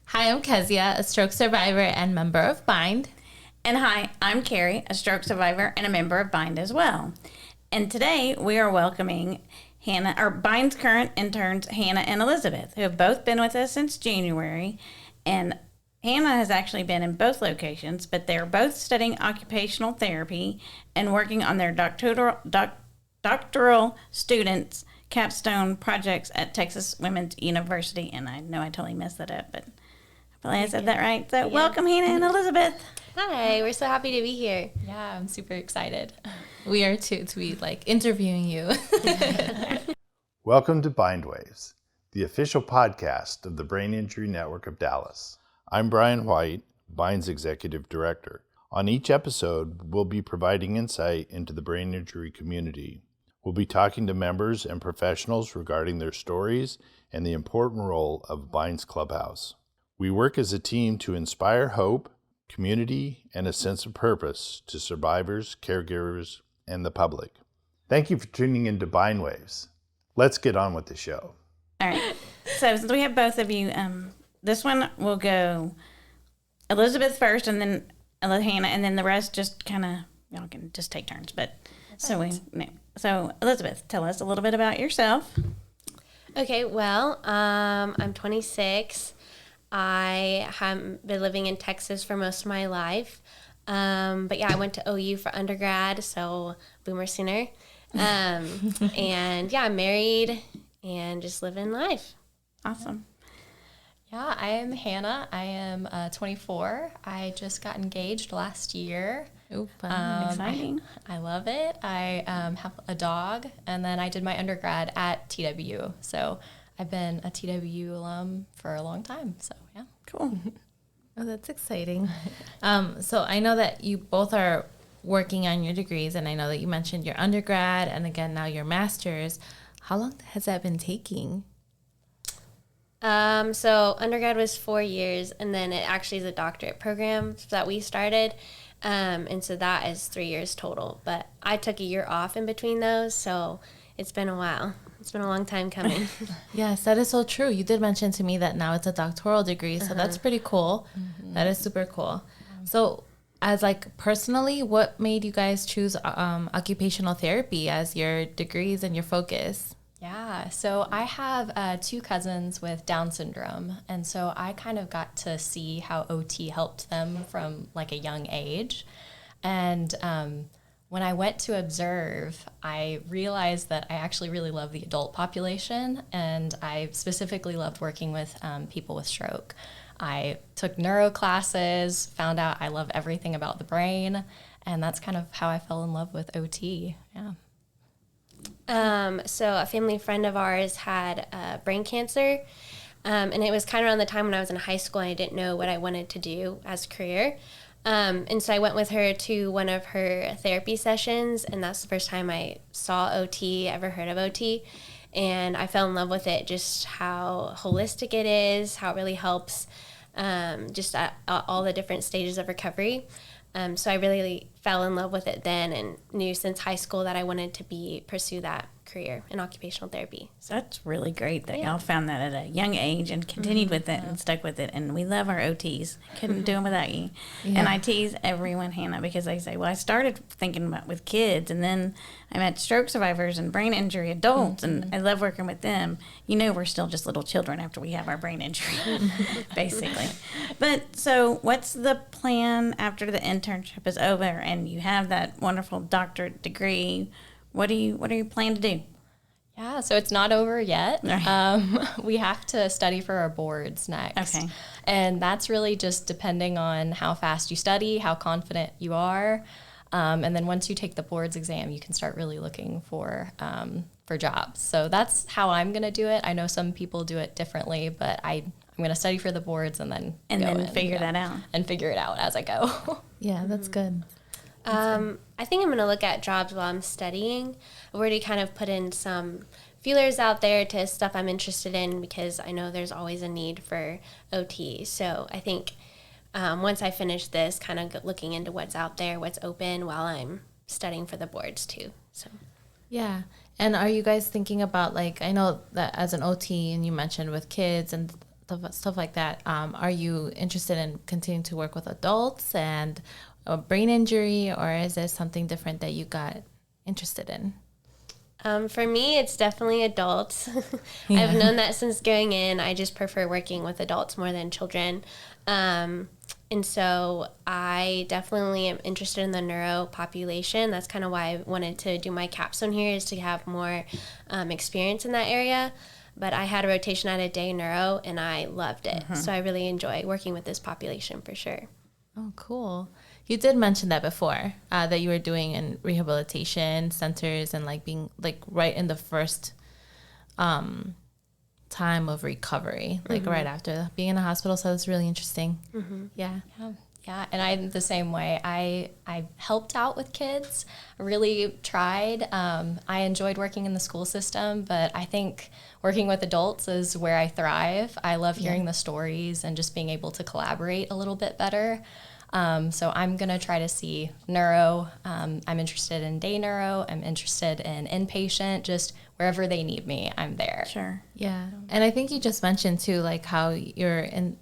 Hi, I'm Kezia, a stroke survivor and member of Bind. And hi, I'm Carrie, a stroke survivor and a member of Bind as well. And today we are welcoming Bind's current interns, Hannah and Elizabeth, who have both been with us since January. And Hannah has actually been in both locations, but they're both studying occupational therapy and working on their doctoral students' capstone projects at Texas Women's University. And I know I totally messed that up, but hopefully I said that right. So welcome, Hannah and Elizabeth. Hi, we're so happy to be here. Yeah, I'm super excited. We are too, to be interviewing you. Welcome to Bindwaves, the official podcast of the Brain Injury Network of Dallas. I'm Brian White, Bind's Executive Director. On each episode, we'll be providing insight into the brain injury community. We'll be talking to members and professionals regarding their stories and the important role of Bind's Clubhouse. We work as a team to inspire hope, community, and a sense of purpose to survivors, caregivers, and the public. Thank you for tuning into Bindwaves. Let's get on with the show. All right. So since we have both of you, this one will go Elizabeth first, and then Hannah, and then the rest just kind of y'all can just take turns. But so Elizabeth, tell us a little bit about yourself. Okay, well, I'm 26. I have been living in Texas for most of my life. But yeah, I went to OU for undergrad, so boomer sooner. And yeah, I'm married and just living life. Awesome. Yeah, I am Hannah. I am 24. I just got engaged last year. Oh, fun. Exciting. I love it. I have a dog, and then I did my undergrad at TWU. So I've been a TWU alum for a long time. So yeah. Cool. Oh, that's exciting. So I know that you both are working on your degrees, and I know that you mentioned your undergrad and again now your master's. How long has that been taking? So undergrad was 4 years, and then it actually is a doctorate program that we started. And so that is 3 years total. But I took a year off in between those, so it's been a while. It's been a long time coming. Yes, that is so true. You did mention to me that now it's a doctoral degree, so that's pretty cool. Mm-hmm. That is super cool. So as personally, what made you guys choose occupational therapy as your degrees and your focus? Yeah, so I have 2 cousins with Down syndrome, and so I kind of got to see how OT helped them from a young age. And when I went to observe, I realized that I actually really love the adult population, and I specifically loved working with people with stroke. I took neuro classes, found out I love everything about the brain, and that's kind of how I fell in love with OT. Yeah. So a family friend of ours had brain cancer, and it was kind of around the time when I was in high school and I didn't know what I wanted to do as a career. And so I went with her to one of her therapy sessions, and that's the first time I saw OT, ever heard of OT, and I fell in love with it, just how holistic it is, how it really helps just at all the different stages of recovery. So I really fell in love with it then and knew since high school that I wanted to pursue that career in occupational therapy. So that's really great that y'all found that at a young age and continued with it and stuck with it. And we love our OTs. Couldn't do them without you. Yeah. And I tease everyone, Hannah, because they say, well, I started thinking about with kids, and then I met stroke survivors and brain injury adults, and I love working with them. You know, we're still just little children after we have our brain injury, basically. But so what's the plan after the internship is over and you have that wonderful doctorate degree? What do you plan to do? Yeah, so it's not over yet. Right. We have to study for our boards next. Okay. And that's really just depending on how fast you study, how confident you are. And then once you take the boards exam, you can start really looking for jobs. So that's how I'm going to do it. I know some people do it differently, but I'm going to study for the boards and then figure that out. And figure it out as I go. Yeah, that's good. I think I'm going to look at jobs while I'm studying. I've already kind of put in some feelers out there to stuff I'm interested in because I know there's always a need for OT. So I think once I finish this, kind of looking into what's out there, what's open while I'm studying for the boards too. So yeah. And are you guys thinking about, I know that as an OT, and you mentioned with kids and stuff like that. Are you interested in continuing to work with adults and a brain injury, or is there something different that you got interested in? For me, it's definitely adults. I've known that since going in. I just prefer working with adults more than children. And so I definitely am interested in the neuro population. That's kind of why I wanted to do my capstone here, is to have more experience in that area. But I had a rotation at a day neuro, and I loved it. So I really enjoy working with this population for sure. Oh, cool. You did mention that before, that you were doing in rehabilitation centers and like being like right in the first time of recovery, like right after being in a hospital. So it's really interesting. Yeah. Yeah, and I'm the same way. I helped out with kids. I really tried. I enjoyed working in the school system, but I think working with adults is where I thrive. I love hearing the stories and just being able to collaborate a little bit better. So I'm going to try to see neuro. I'm interested in day neuro. I'm interested in inpatient, just wherever they need me, I'm there. Sure. Yeah. And I think you just mentioned too, like how you're in,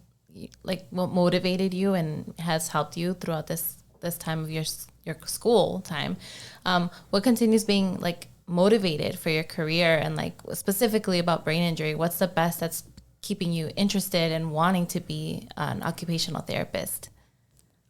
like what motivated you and has helped you throughout this time of your school time. What continues being like motivated for your career, and like specifically about brain injury, what's the best that's keeping you interested and wanting to be an occupational therapist?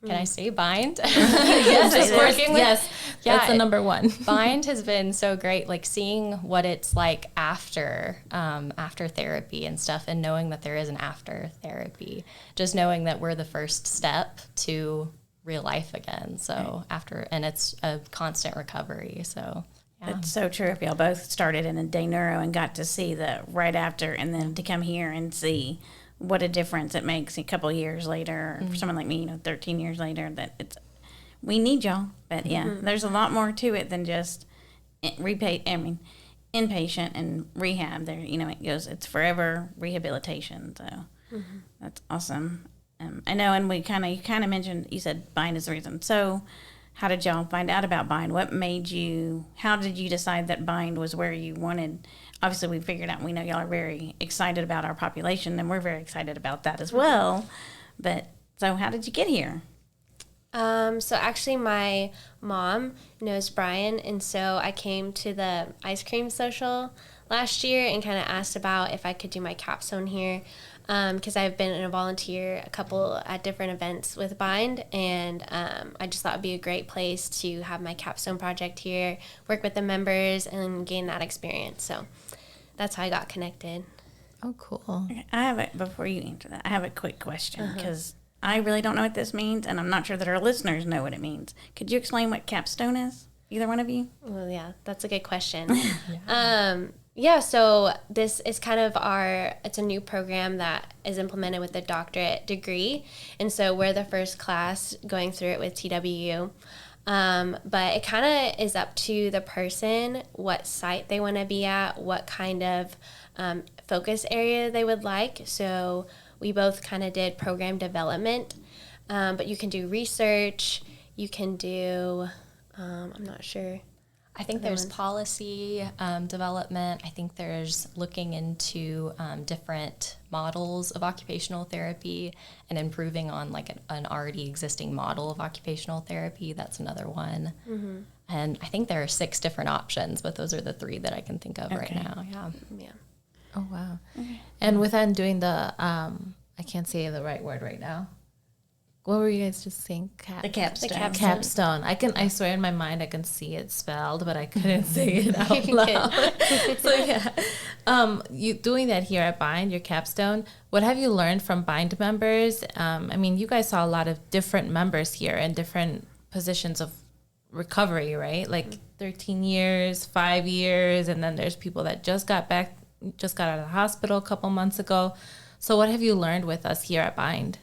Can I say bind? Yes, Just working with, yes, that's the number one. Bind has been so great, like seeing what it's like after therapy and stuff, and knowing that there is an after therapy, just knowing that we're the first step to real life again. So and it's a constant recovery. So yeah. It's so true. If y'all both started in a day neuro and got to see the right after, and then to come here and see what a difference it makes a couple of years later, or for someone like me, 13 years later, that we need y'all. But yeah, there's a lot more to it than just inpatient and rehab. There, it's forever rehabilitation. So that's awesome. I know, and you kind of mentioned, you said bind is the reason. So how did y'all find out about bind? How did you decide that bind was where you wanted? Obviously, we figured out, we know y'all are very excited about our population, and we're very excited about that as well. But so how did you get here? So actually my mom knows Brian, and so I came to the ice cream social last year and kind of asked about if I could do my capstone here, because I've been a volunteer a couple at different events with Bind, and I just thought it'd be a great place to have my capstone project here, work with the members, and gain that experience. So that's how I got connected. Oh, cool. Okay, before you answer that, I have a quick question, because I really don't know what this means, and I'm not sure that our listeners know what it means. Could you explain what capstone is? Either one of you? Well, yeah, that's a good question. So this is kind of it's a new program that is implemented with a doctorate degree. And so we're the first class going through it with TWU. But it kind of is up to the person, what site they want to be at, what kind of focus area they would like. So we both kind of did program development, but you can do research, you can do, I'm not sure. I think there's policy development. I think there's looking into different models of occupational therapy and improving on like an already existing model of occupational therapy. That's another one. And I think there are 6 different options, but those are the 3 that I can think of right now. Yeah. Oh, wow. Okay. And within doing the, I can't say the right word right now. What were you guys just saying? The capstone. Capstone. I swear in my mind I can see it spelled, but I couldn't say it out loud. So yeah, you doing that here at Bind, your capstone. What have you learned from Bind members? I mean, you guys saw a lot of different members here in different positions of recovery, right? Like 13 years, 5 years, and then there's people that just got out of the hospital a couple months ago. So what have you learned with us here at Bind?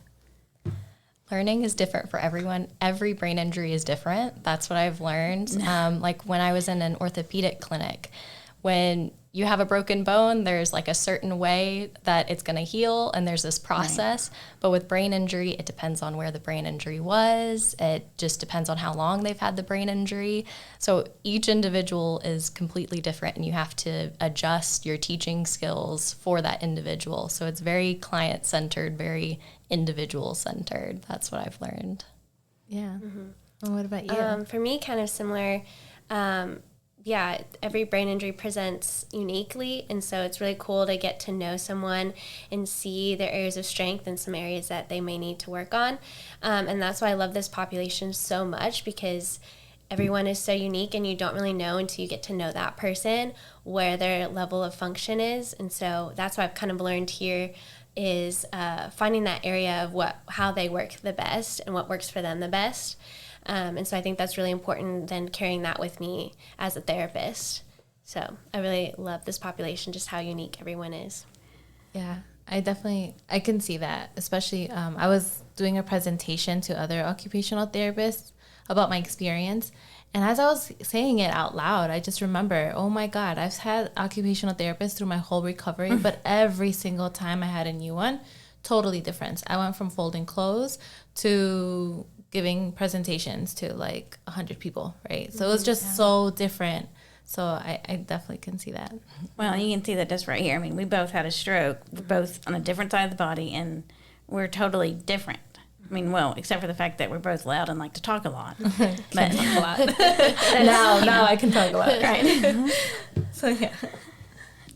Learning is different for everyone. Every brain injury is different. That's what I've learned. Like when I was in an orthopedic clinic, when you have a broken bone, there's like a certain way that it's going to heal, and there's this process. Right. But with brain injury, it depends on where the brain injury was. It just depends on how long they've had the brain injury. So each individual is completely different, and you have to adjust your teaching skills for that individual. So it's very client-centered, very individual-centered. That's what I've learned. Yeah. Mm-hmm. Well, what about you? For me, kind of similar. Yeah, every brain injury presents uniquely, and so it's really cool to get to know someone and see their areas of strength and some areas that they may need to work on. And that's why I love this population so much, because everyone is so unique, and you don't really know until you get to know that person where their level of function is. And so that's what I've kind of learned here is finding that area of how they work the best and what works for them the best. And so I think that's really important, then carrying that with me as a therapist. So I really love this population, just how unique everyone is. Yeah, I can see that. Especially, I was doing a presentation to other occupational therapists about my experience. And as I was saying it out loud, I just remember, oh my God, I've had occupational therapists through my whole recovery, but every single time I had a new one, totally different. I went from folding clothes to giving presentations to like 100 people, right? So it was just so different. So I definitely can see that. Well, you can see that just right here. I mean, we both had a stroke. We're both on a different side of the body, and we're totally different. I mean, well, except for the fact that we're both loud and like to talk a lot. But talk a lot. now I can talk a lot. Right. So, yeah.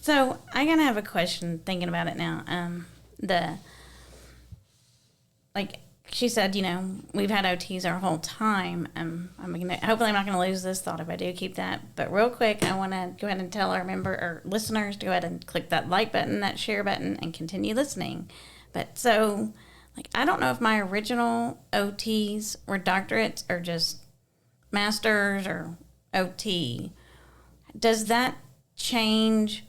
So I'm going to have a question thinking about it now. She said, we've had OTs our whole time. Hopefully I'm not going to lose this thought if I do keep that. But real quick, I want to go ahead and tell our listeners to go ahead and click that like button, that share button, and continue listening. But so, I don't know if my original OTs were doctorates or just masters or OT. Does that change,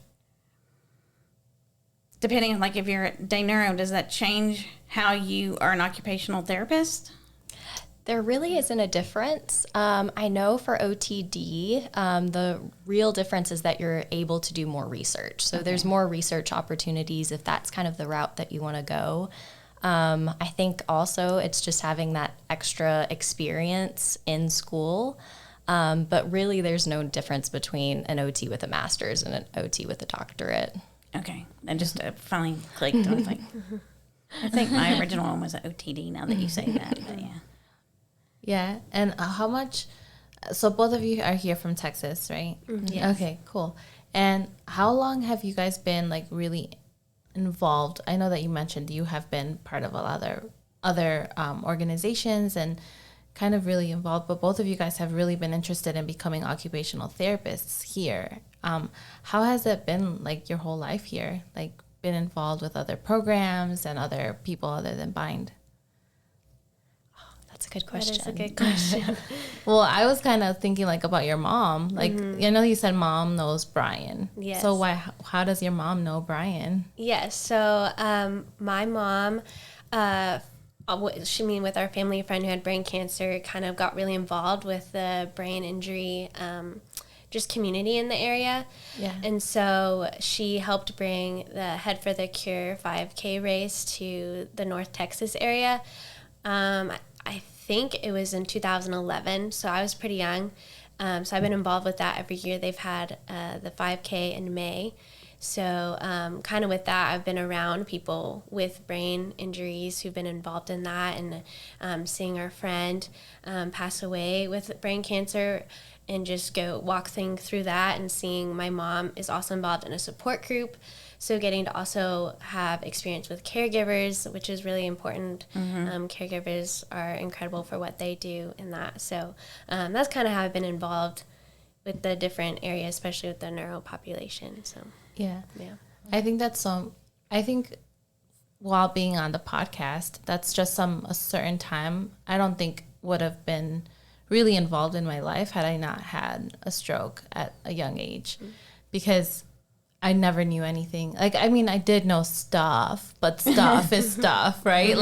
depending on, if you're at de neuro, does that change how you are an occupational therapist? There really isn't a difference. I know for OTD, the real difference is that you're able to do more research. So there's more research opportunities if that's kind of the route that you want to go. I think also it's just having that extra experience in school. But really there's no difference between an OT with a master's and an OT with a doctorate. Okay. I just finally clicked. I was like, I think my original one was an OTD now that you say that. But yeah. Yeah. And how much, so both of you are here from Texas, right? Mm-hmm. Yes. Okay, cool. And how long have you guys been really involved? I know that you mentioned you have been part of a lot of other organizations and kind of really involved, but both of you guys have really been interested in becoming occupational therapists here. How has it been your whole life here? Been involved with other programs and other people other than Bind? Oh, that's a good question. That is a good question. Well, I was kind of thinking about your mom. I know you said mom knows Brian. Yes. So how does your mom know Brian? Yes. So my mom, with our family friend who had brain cancer, kind of got really involved with the brain injury just community in the area. Yeah. And so she helped bring the Head for the Cure 5K race to the North Texas area. I think it was in 2011, so I was pretty young. So I've been involved with that every year. They've had the 5K in May. So kind of with that, I've been around people with brain injuries who've been involved in that, and seeing our friend pass away with brain cancer and just go walking through that, and seeing my mom is also involved in a support group. So getting to also have experience with caregivers, which is really important. Mm-hmm. Caregivers are incredible for what they do in that. So that's kind of how I've been involved with the different areas, especially with the neuro population. So yeah. I think while being on the podcast, that's just a certain time I don't think would have been really involved in my life had I not had a stroke at a young age, because I never knew anything. I did know stuff, but stuff is stuff, right?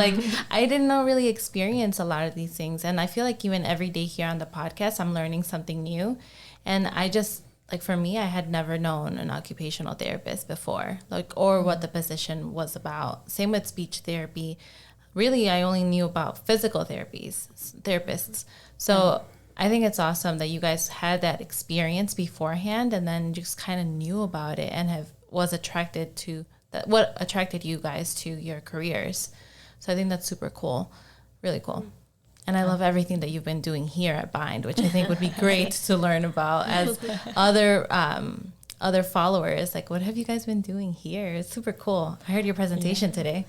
I didn't really experience a lot of these things. And I feel even every day here on the podcast, I'm learning something new. And I just like for me, I had never known an occupational therapist before, like, or what the position was about. Same with speech therapy. Really, I only knew about physical therapists. So I think it's awesome that you guys had that experience beforehand and then just kind of knew about it and was attracted to that. What attracted you guys to your careers? So I think that's super cool, really cool. And I love everything that you've been doing here at Bind, which I think would be great to learn about as other followers. Like, what have you guys been doing here? It's super cool. I heard your presentation today.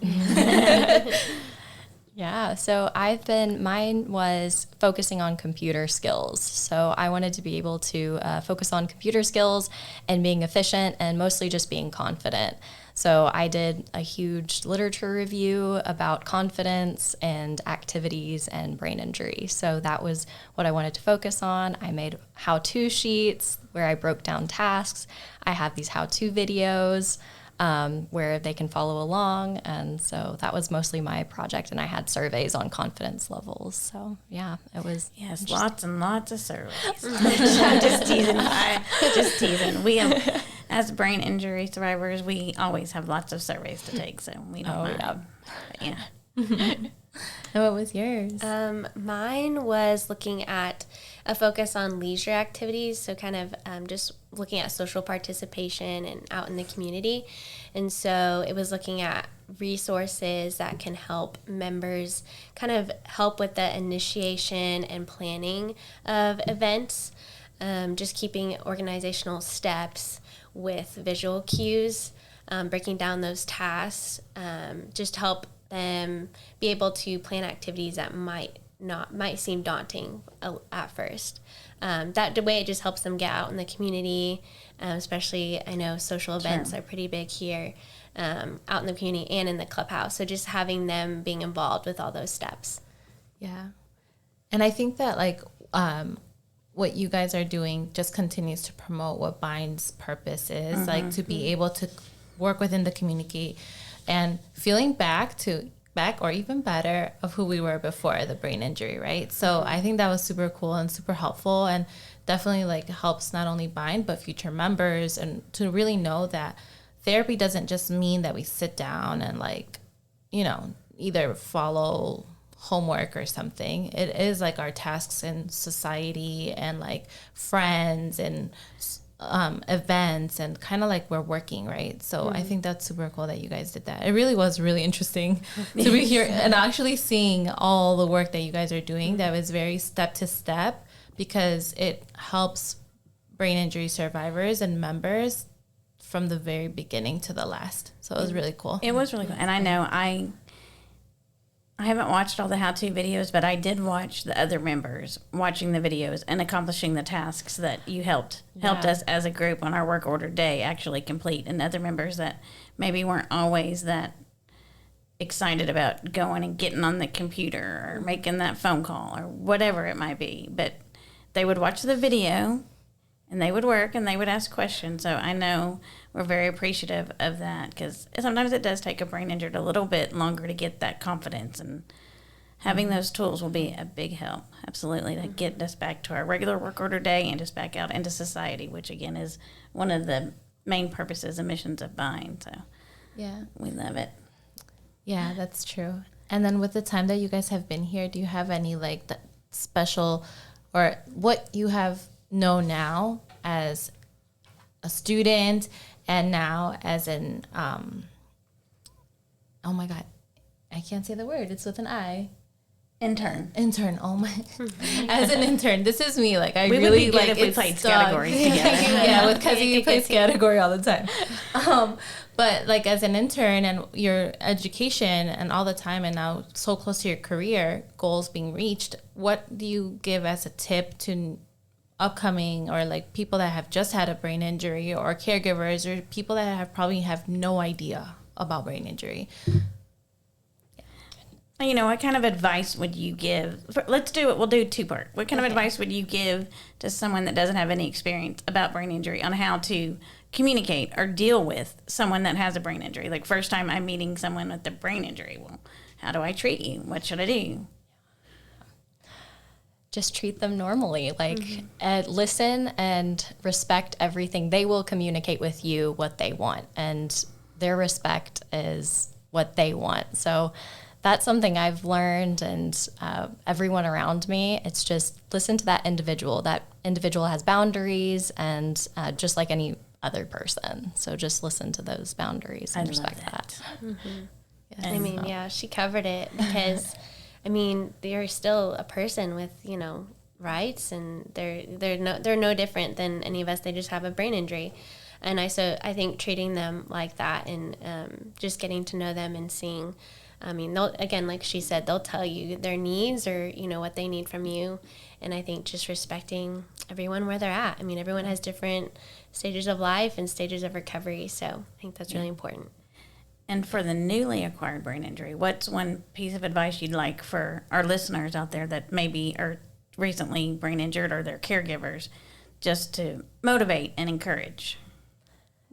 Yeah, so mine was focusing on computer skills. So I wanted to be able to focus on computer skills and being efficient and mostly just being confident. So I did a huge literature review about confidence and activities and brain injury. So that was what I wanted to focus on. I made how-to sheets where I broke down tasks. I have these how-to videos where they can follow along. And so that was mostly my project. And I had surveys on confidence levels. So yeah, it was. Yes, lots and lots of surveys. I'm just teasing. Just teasing. We have, as brain injury survivors, we always have lots of surveys to take. So we don't mind. Yeah. But yeah. And what was yours? Mine was looking at a focus on leisure activities, so kind of just looking at social participation and out in the community. And so it was looking at resources that can help members kind of help with the initiation and planning of events, just keeping organizational steps with visual cues, breaking down those tasks, just help them be able to plan activities that might seem daunting at first. That way it just helps them get out in the community, especially I know social events are pretty big here, out in the community and in the clubhouse. So just having them being involved with all those steps. Yeah. And I think that like what you guys are doing just continues to promote what Bind's purpose is, like to be able to work within the community and feeling back or even better of who we were before the brain injury, right? So I think that was super cool and super helpful and definitely like helps not only Bind but future members, and to really know that therapy doesn't just mean that we sit down and like, you know, either follow homework or something. It is like our tasks in society and like friends and events and kind of like we're working, right? So I think that's super cool that you guys did that. It really was really interesting to be here and actually seeing all the work that you guys are doing that was very step to step, because it helps brain injury survivors and members from the very beginning to the last. So it was really cool. It was really cool. And I know I haven't watched all the how-to videos, but I did watch the other members watching the videos and accomplishing the tasks that you helped us as a group on our work order day actually complete, and other members that maybe weren't always that excited about going and getting on the computer or making that phone call or whatever it might be. But they would watch the video and they would work and they would ask questions. So I know we're very appreciative of that, because sometimes it does take a brain injured a little bit longer to get that confidence, and having those tools will be a big help, absolutely, to get us back to our regular work order day and just back out into society, which again is one of the main purposes and missions of Bind. So yeah, we love it. Yeah, that's true. And then with the time that you guys have been here, do you have any like that special, or what you have know now as a student and now as an oh my god, I can't say the word, it's with an I. Intern. Oh my! As an intern, this is me. Like I we really would be good like if we played categories together. Yeah, with Kezia, you play category all the time. But like as an intern and your education and all the time, and now so close to your career goals being reached, what do you give as a tip to upcoming, or like people that have just had a brain injury, or caregivers, or people that probably have no idea about brain injury? You know, what kind of advice would you give? Let's do it. We'll do two-part. What kind of advice would you give to someone that doesn't have any experience about brain injury on how to communicate or deal with someone that has a brain injury? Like, first time I'm meeting someone with a brain injury. Well, how do I treat you? What should I do? just treat them normally. Like, listen and respect everything. They will communicate with you what they want, and their respect is what they want. So that's something I've learned, and everyone around me, it's just listen to that individual. That individual has boundaries, and just like any other person. So just listen to those boundaries and respect that. Yes. I mean, yeah, she covered it, because I mean, they're still a person with, you know, rights, and they're no different than any of us. They just have a brain injury. And I think treating them like that, and just getting to know them and seeing, I mean, they'll, again, like she said, they'll tell you their needs, or, you know, what they need from you. And I think just respecting everyone where they're at. I mean, everyone has different stages of life and stages of recovery. So I think that's really important. And for the newly acquired brain injury, what's one piece of advice you'd like for our listeners out there that maybe are recently brain injured, or their caregivers, just to motivate and encourage?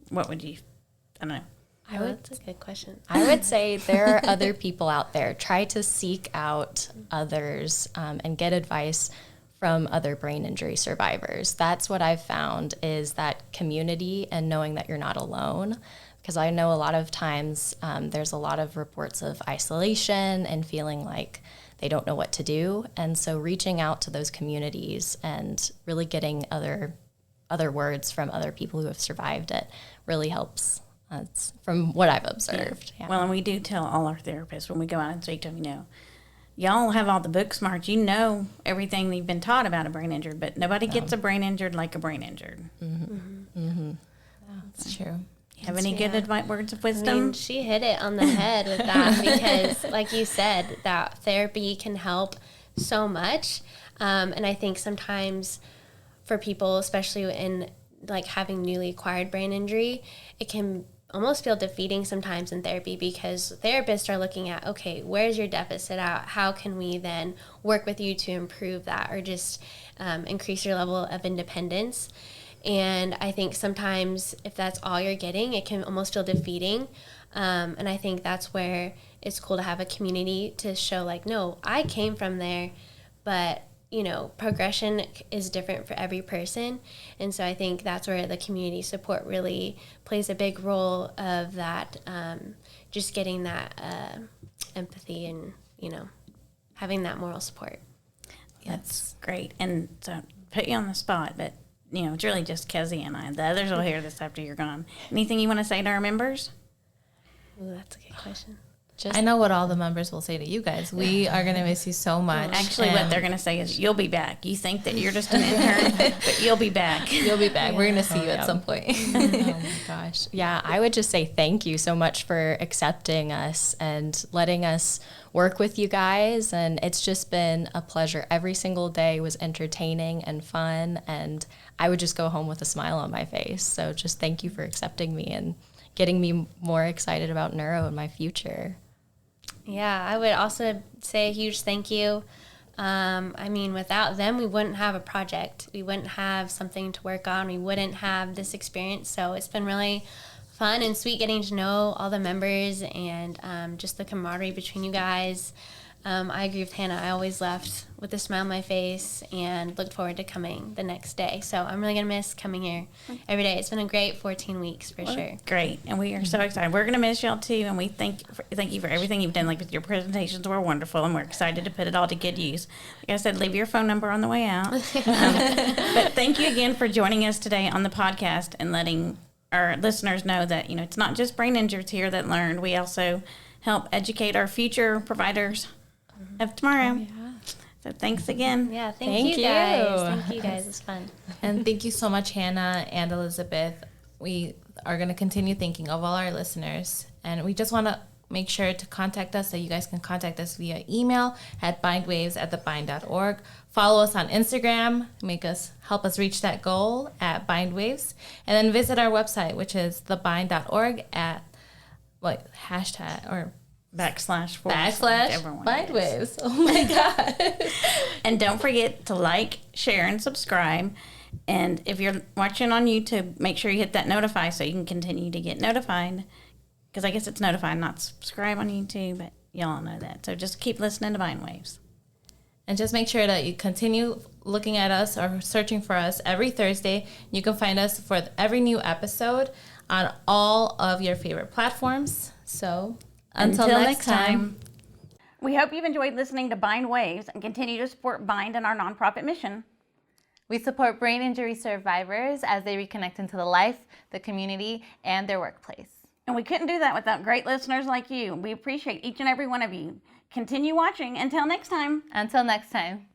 What would you, I don't know. That's a good question. I would say there are other people out there. Try to seek out others and get advice from other brain injury survivors. That's what I've found, is that community and knowing that you're not alone. Because I know a lot of times there's a lot of reports of isolation and feeling like they don't know what to do. And so reaching out to those communities and really getting other words from other people who have survived it really helps. That's from what I've observed. Yeah. Well, and we do tell all our therapists when we go out and speak to them, you know, y'all have all the book smarts. You know everything that you've been taught about a brain injured, but nobody gets a brain injured like a brain injured. That's true. Have any good advice, words of wisdom? I mean, she hit it on the head with that, because like you said, that therapy can help so much. And I think sometimes for people, especially in like having newly acquired brain injury, it can almost feel defeating sometimes in therapy, because therapists are looking at, okay, where's your deficit at? How can we then work with you to improve that, or just increase your level of independence? And I think sometimes if that's all you're getting, it can almost feel defeating. And I think that's where it's cool to have a community to show, like, no, I came from there, but, you know, progression is different for every person. And so I think that's where the community support really plays a big role of that, just getting that empathy and, you know, having that moral support. That's great. And so put you on the spot, but you know, it's really just Kezia and I. The others will hear this after you're gone. Anything you want to say to our members? Ooh, that's a good question. I know what all the members will say to you guys. We are going to miss you so much. Actually, what they're going to say is, you'll be back. You think that you're just an intern, but you'll be back. You'll be back. We're going to see you at some point. Oh my gosh. Yeah, I would just say thank you so much for accepting us and letting us work with you guys. And it's just been a pleasure. Every single day was entertaining and fun, and I would just go home with a smile on my face. So just thank you for accepting me and getting me more excited about neuro in my future. Yeah, I would also say a huge thank you. I mean, without them, we wouldn't have a project. We wouldn't have something to work on. We wouldn't have this experience. So it's been really fun and sweet getting to know all the members, and just the camaraderie between you guys. I agree with Hannah. I always left with a smile on my face and looked forward to coming the next day. So I'm really going to miss coming here every day. It's been a great 14 weeks for sure. Great. And we are so excited. We're going to miss y'all too. And we thank you for everything you've done. Like, with your presentations were wonderful, and we're excited to put it all to good use. Like I said, leave your phone number on the way out. But thank you again for joining us today on the podcast and letting our listeners know that, you know, it's not just brain injuries here that learn. We also help educate our future providers of tomorrow. Oh, yeah. So thanks again. Yeah, thank you guys. Thank you guys. It's fun. And thank you so much, Hannah and Elizabeth. We are going to continue thinking of all our listeners. And we just want to make sure to contact us, so you guys can contact us via email at bindwaves@thebind.org. Follow us on Instagram. Help us reach that goal at bindwaves. And then visit our website, which is thebind.org at hashtag or // bindwaves. Oh my God. And don't forget to like, share, and subscribe. And if you're watching on YouTube, make sure you hit that notify so you can continue to get notified. Because I guess it's notify, not subscribe on YouTube, but y'all know that. So just keep listening to Bindwaves. And just make sure that you continue looking at us or searching for us every Thursday. You can find us for every new episode on all of your favorite platforms. So until next time. We hope you've enjoyed listening to Bind Waves and continue to support Bind and our nonprofit mission. We support brain injury survivors as they reconnect into the life, the community, and their workplace. And we couldn't do that without great listeners like you. We appreciate each and every one of you. Continue watching. Until next time. Until next time.